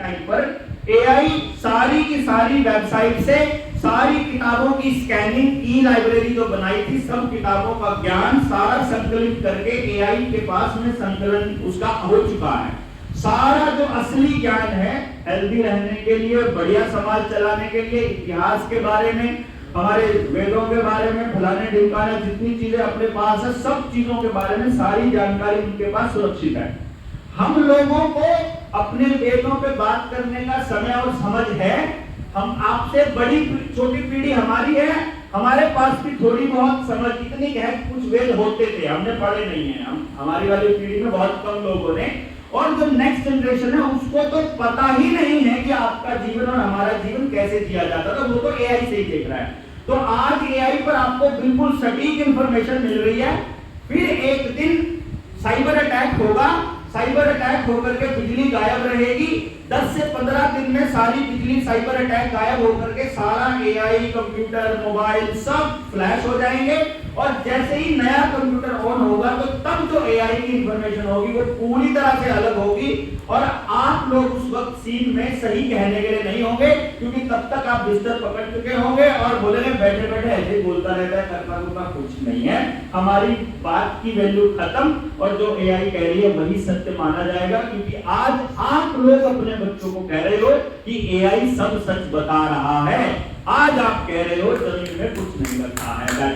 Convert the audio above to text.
Time पर AI सारी की सारी वेबसाइट से सारी किताबों की स्कैनिंग, ई लाइब्रेरी जो बनाई थी, सब किताबों का ज्ञान सारा संकलित करके एआई के पास में संकलन उसका हो चुका है। सारा जो असली ज्ञान है हेल्दी रहने के लिए, बढ़िया समाज चलाने के लिए, इतिहास के बारे में, हमारे वेदों के बारे में, फलाने ढिमकाने जितनी चीजें अपने पास है, सब चीजों के बारे में सारी जानकारी उनके पास सुरक्षित है। हम लोगों को अपने वेदों पे बात करने का समय और समझ है। हम आपसे बड़ी छोटी पीढ़ी हमारी है, हमारे पास भी थोड़ी बहुत समझ इतनी है, कुछ वेद होते थे, हमने पढ़े नहीं है, हमारी वाली पीढ़ी में बहुत कम लोगों ने, और जो नेक्स्ट जनरेशन है उसको तो पता ही नहीं है कि आपका जीवन और हमारा जीवन कैसे जिया जाता था, वो तो एआई से ही देख रहा है। तो आज एआई पर आपको बिल्कुल सटीक इंफॉर्मेशन मिल रही है। फिर एक दिन साइबर अटैक होगा, साइबर अटैक होकर के बिजली गायब रहेगी, 10 से 15 दिन में सारी बिजली साइबर अटैक गायब होकर के सारा एआई, कंप्यूटर, मोबाइल सब फ्लैश हो जाएंगे, और जैसे ही नया कंप्यूटर ऑन होगा तो तब जो एआई की इंफॉर्मेशन होगी वो पूरी तरह से अलग होगी, और आप लोग उस वक्त सीन में सही कहने के लिए नहीं होंगे, क्योंकि तब तक आप बिस्तर पकड़ चुके होंगे और बोलेंगे बैठे बैठे ऐसे बोलता रहता है, करता कुछ कुछ नहीं है, हमारी बात की वैल्यू खत्म, और जो एआई कह रही है वही सत्य माना जाएगा। क्योंकि आज आप लोग अपने बच्चों को कह रहे हो कि एआई सब सच बता रहा है, आज आप कह रहे हो जमीन में कुछ नहीं रखा है।